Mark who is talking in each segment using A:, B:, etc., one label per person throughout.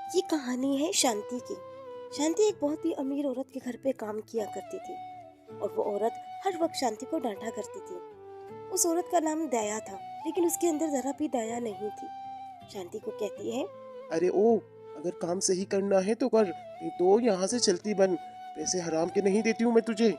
A: ये कहानी है शांति की। शांति एक बहुत ही अमीर औरत के घर पे काम किया करती थी और वो औरत हर वक्त शांति को डांटा करती थी। उस औरत का नाम दया था, लेकिन उसके अंदर जरा भी दया नहीं थी। शांति को कहती है,
B: अरे ओ, अगर काम सही करना है तो कर, नहीं तो यहाँ से चलती बन। पैसे हराम के नहीं देती हूँ मैं तुझे।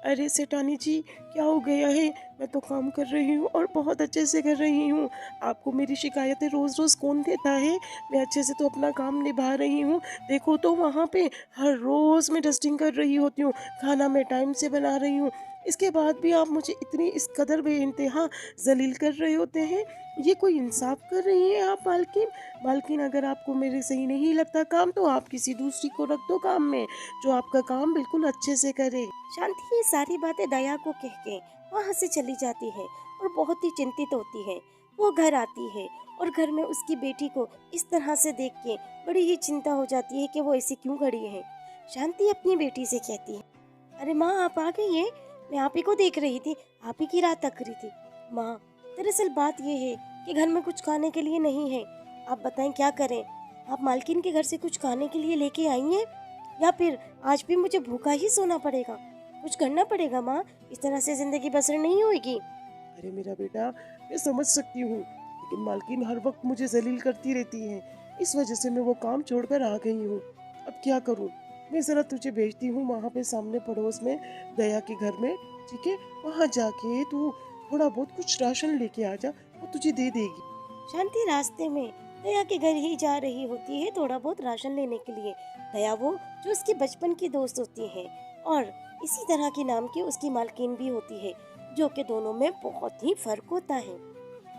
C: अरे सेठानी जी, क्या हो गया है? मैं तो काम कर रही हूँ और बहुत अच्छे से कर रही हूँ। आपको मेरी शिकायतें रोज़ रोज़ कौन देता है? मैं अच्छे से तो अपना काम निभा रही हूँ। देखो तो वहाँ पे हर रोज़ मैं डस्टिंग कर रही होती हूँ, खाना मैं टाइम से बना रही हूँ। इसके बाद भी आप मुझे इतनी इस कदर बेइंतहा ज़लील कर रहे होते हैं। ये कोई इंसाफ कर रही हैं आप मालकिन? मालकिन, अगर आपको मेरे सही नहीं लगता काम, तो आप किसी दूसरी को रख दो काम में, जो आपका काम बिल्कुल अच्छे से करे।
A: शांति ये सारी बातें दया को कह के वहाँ से चली जाती है और बहुत ही चिंतित होती है। वो घर आती है और घर में उसकी बेटी को इस तरह से देख के बड़ी ही चिंता हो जाती है कि वो ऐसी क्यों खड़ी है। शांति अपनी बेटी से कहती है, अरे माँ, आप आ गई हैं? मैं आप ही को देख रही थी, आप ही की राह तक रही थी। माँ, दरअसल बात ये है कि घर में कुछ खाने के लिए नहीं है। आप बताएं क्या करें? आप मालकिन के घर से कुछ खाने के लिए लेके आई हैं या फिर आज भी मुझे भूखा ही सोना पड़ेगा? कुछ करना पड़ेगा माँ, इस तरह से जिंदगी बसर नहीं होगी।
C: अरे मेरा बेटा, मैं समझ सकती हूँ, लेकिन मालकिन हर वक्त मुझे जलील करती रहती है। इस वजह से मैं वो काम छोड़कर आ गई हूँ। अब क्या करूँ? मैं ज़रा तुझे भेजती हूँ वहाँ पे सामने पड़ोस में दया के घर में, ठीक है? वहाँ जाके तू थोड़ा बहुत कुछ राशन लेके आ जा, वो तुझे दे देगी।
A: शांति रास्ते में दया के घर ही जा रही होती है थोड़ा बहुत राशन लेने के लिए। दया वो जो उसकी बचपन की दोस्त होती है और इसी तरह की नाम की उसकी मालकिन भी होती है, जो कि दोनों में बहुत ही फर्क होता है।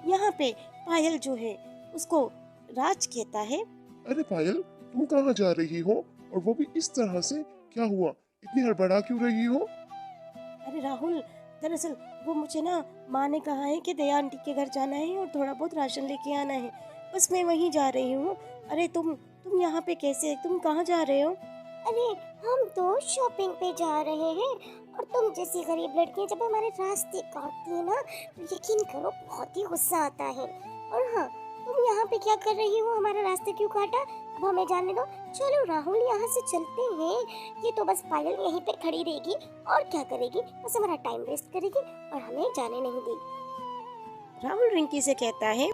A: यहाँ पे पायल जो है उसको राज कहता है,
B: अरे पायल, तुम कहाँ जा रही हो? और वो भी इस तरह से? क्या हुआ? इतनी हड़बड़ा क्यों रही हो?
A: अरे राहुल, दरअसल वो मुझे ना माँ ने कहा है कि दया आंटी के घर जाना है और थोड़ा बहुत राशन लेके आना है। बस मैं वहीं जा रही हूँ। अरे तुम यहाँ पे कैसे? तुम कहाँ जा रहे हो?
D: अरे, हम तो शॉपिंग पे जा रहे हैं और तुम जैसी गरीब लड़कियां जब हमारे रास्ते काटती है ना, तो यकीन करो बहुत ही गुस्सा आता है। और हाँ, तुम यहाँ पे क्या कर रही हो? हमारा रास्ता क्यों काटा? अब हमें जाने दो। चलो राहुल, यहाँ से चलते हैं। ये तो बस पायल यहीं पे खड़ी रहेगी और क्या करेगी, बस हमारा टाइम वेस्ट करेगी और हमें जाने नहीं देगी।
A: राहुल रिंकी से कहता है,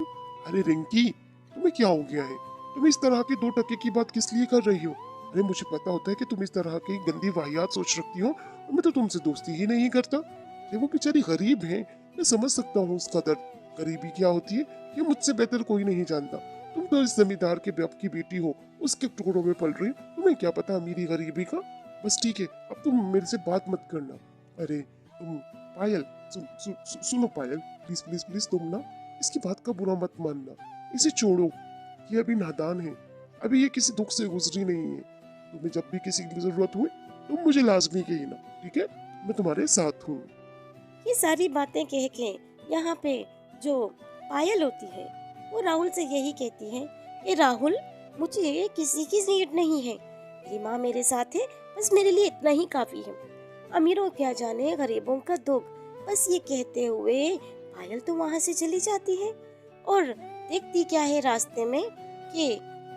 B: अरे रिंकी, तुम्हें क्या हो गया है? तुम इस तरह के 2 टके की बात किस लिए कर रही हो? अरे मुझे पता होता है कि तुम इस तरह की गंदी वाहियात सोच रखती हो, और मैं तो तुमसे दोस्ती ही नहीं करता। अरे वो बेचारी गरीब है, मैं समझ सकता हूँ उसका दर्द। गरीबी क्या होती है ये मुझसे बेहतर कोई नहीं जानता। तुम तो इस जमींदार के बाप की बेटी हो, उसके टुकड़ों में पल रही हो, तुम्हें क्या पता अमीरी गरीबी का। बस ठीक है, अब तुम मेरे से बात मत करना। अरे तुम पायल, सुनो पायल, प्लीज प्लीज प्लीज, तुम ना इसकी बात का बुरा मत मानना। इसे छोड़ो, ये अभी नादान है, अभी ये किसी दुख से गुजरी नहीं है। तुम्हें जब भी किसी की जरूरत हुई तुम मुझे लाजमी कहना, ठीक है? मैं तुम्हारे साथ हूँ।
A: ये सारी बातें कह के यहाँ पे जो पायल होती है वो राहुल से यही कहती है कि राहुल, मुझे किसी की नीड नहीं है। मेरी माँ मेरे साथ है, बस मेरे लिए इतना ही काफी है। अमीरों क्या जाने गरीबों का दुख। बस ये कहते हुए पायल तो वहां से चली जाती है और देखती क्या है रास्ते में कि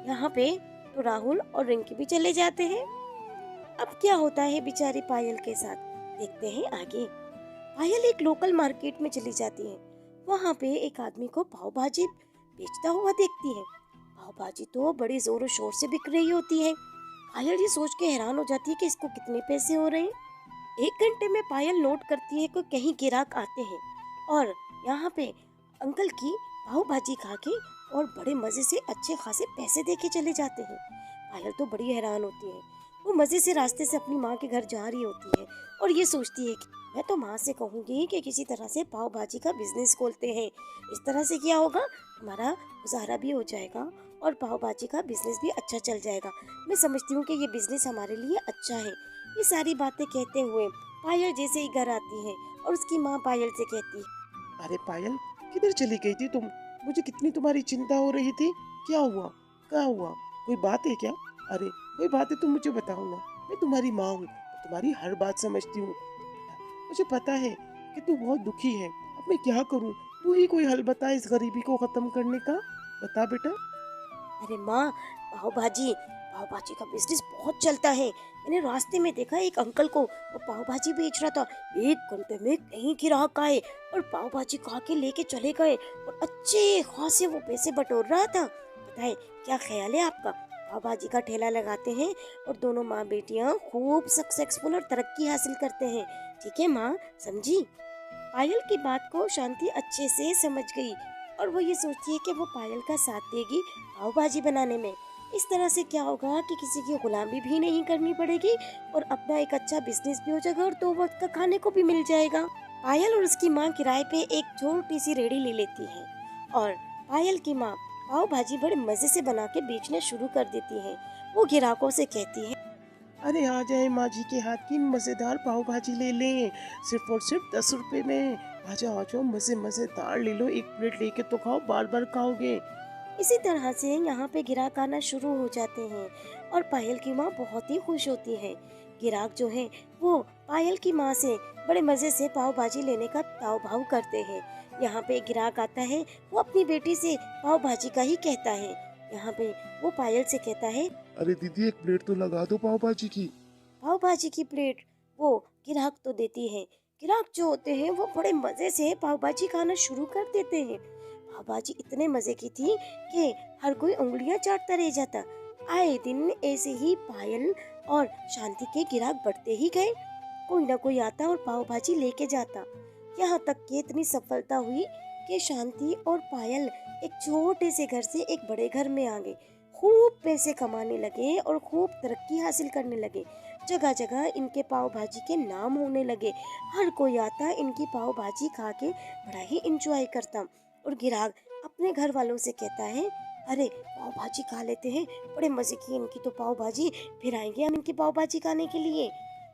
A: यहाँ पे तो राहुल और रिंकी भी चले जाते हैं। अब क्या होता है बेचारी पायल के साथ, देखते हैं आगे। पायल एक लोकल मार्केट में चली जाती है। वहाँ पे एक आदमी को पाव भाजी बेचता हुआ देखती है। पाव भाजी तो बड़ी जोरों शोर से बिक रही होती है। पायल ये सोच के हैरान हो जाती है कि इसको कितने पैसे हो रहे हैं। 1 घंटे में पायल नोट करती है कि कहीं ग्राहक आते हैं और यहाँ पे अंकल की पाव भाजी खा के और बड़े मजे से अच्छे खासे पैसे दे के चले जाते हैं। पायल तो बड़ी हैरान होती है। वो मजे से रास्ते से अपनी माँ के घर जा रही होती है और ये सोचती है कि मैं तो माँ से कहूँगी कि किसी तरह से पाव भाजी का बिजनेस खोलते हैं। इस तरह से क्या होगा, हमारा गुजारा भी हो जाएगा और पाव भाजी का बिजनेस भी अच्छा चल जाएगा। मैं समझती हूँ कि ये बिजनेस हमारे लिए अच्छा है। ये सारी बातें कहते हुए पायल जैसे ही घर आती है और उसकी माँ पायल से कहती है,
C: अरे पायल, किधर चली गई थी तुम? मुझे कितनी तुम्हारी चिंता हो रही थी। क्या हुआ? क्या हुआ? कोई बात है क्या? अरे कोई बात है तो मुझे बताओ ना। मैं तुम्हारी माँ हूँ, तुम्हारी हर बात समझती हूँ। मुझे पता है कि तू बहुत दुखी है। अब मैं क्या करूँ? तू ही कोई हल बता इस गरीबी को खत्म करने का। बता बेटा।
A: अरे माँ, पाव भाजी का बिजनेस बहुत चलता है। मैंने रास्ते में देखा एक अंकल को, वो पाव भाजी बेच रहा था। 1 घंटे में कई ग्राहक आए और पाव भाजी खा के लेके चले गए और अच्छे खासे वो पैसे बटोर रहा था। बताए क्या ख्याल है आपका? पाव भाजी का ठेला लगाते हैं और दोनों माँ बेटियाँ खूब सक्सेसफुल और तरक्की हासिल करते हैं। ठीक है माँ, समझी? पायल की बात को शांति अच्छे से समझ गई और वो ये सोचती है कि वो पायल का साथ देगी पाव भाजी बनाने में। इस तरह से क्या होगा कि किसी की गुलामी भी नहीं करनी पड़ेगी और अपना एक अच्छा बिजनेस भी हो जाएगा और 2 वक्त का खाने को भी मिल जाएगा। पायल और उसकी माँ किराए पे एक छोटी सी रेहड़ी ले लेती है और पायल की माँ पाव भाजी बड़े मजे से बना के बेचना शुरू कर देती है। वो ग्राहकों से कहती है,
C: अरे आ जाए माँ जी के हाथ की मज़ेदार पाव भाजी ले लें, सिर्फ और सिर्फ 10 रुपए में। आ जाओ आ जाओ, मज़ेदार ले लो, एक प्लेट लेके तो खाओ, बार बार खाओगे।
A: इसी तरह से यहाँ पे ग्राहक आना शुरू हो जाते हैं और पायल की माँ बहुत ही खुश होती है। ग्राहक जो है वो पायल की माँ से बड़े मजे से पाव भाजी लेने का ताव भाव करते हैं। यहाँ पे एक ग्राहक आता है, वो अपनी बेटी से पाव भाजी का ही कहता है। यहाँ पे वो पायल से कहता है,
B: अरे दीदी, एक प्लेट तो लगा दो पाव भाजी की।
A: पाव भाजी की प्लेट वो ग्राहक तो देती है। ग्राहक जो होते हैं वो बड़े मजे से पाव भाजी खाना शुरू कर देते हैं। पाव भाजी इतने मजे की थी कि हर कोई उंगलियां चाटता रह जाता। आए दिन ऐसे ही पायल और शांति के ग्राहक बढ़ते ही गए। कोई ना कोई आता और पाव भाजी लेके जाता। यहाँ तक कि इतनी सफलता हुई कि शांति और पायल एक छोटे से घर से एक बड़े घर में आ गए। खूब पैसे कमाने लगे और खूब तरक्की हासिल करने लगे। जगह जगह इनके पाव भाजी के नाम होने लगे। हर कोई आता इनकी पाव भाजी खा के बड़ा ही इंजॉय करता और ग्राहक अपने घर वालों से कहता है, अरे पाव भाजी खा लेते हैं, बड़े मजे की इनकी तो पाव भाजी, फिर आएंगे हम इनकी पाव भाजी खाने के लिए।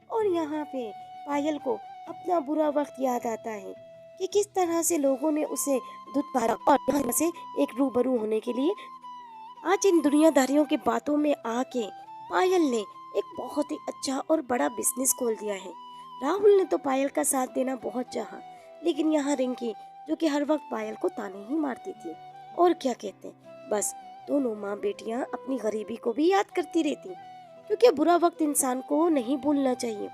A: और यहाँ पे पायल को अपना बुरा वक्त याद आता है कि किस तरह से लोगों ने उसे धुतकारा और यहाँ से एक रूबरू होने के लिए आज इन दुनियादारियों की बातों में आके पायल ने एक बहुत ही अच्छा और बड़ा बिजनेस खोल दिया है। राहुल ने तो पायल का साथ देना बहुत चाहा, लेकिन यहाँ रिंकी जो कि हर वक्त पायल को ताने ही मारती थी। और क्या कहते हैं, बस दोनों माँ बेटियाँ अपनी गरीबी को भी याद करती रहती, क्योंकि बुरा वक्त इंसान को नहीं भूलना चाहिए।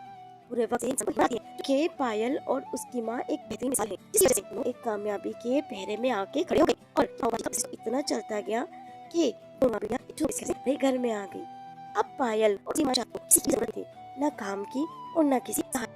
A: बुरे वक्त से इंसान को याद है कि पायल और उसकी माँ एक बेहतरीन मिसाल है, जिसकी वजह से वो एक कामयाबी के पहरे में आके खड़े हो गए और पाव भाजी का बिजनेस इतना चलता गया कि दोनों बेटियां एक छोटे से नए घर में आ गई। अब पायल और उसकी माँ को किसी की जरूरत थी, न काम की और न किसी सहायता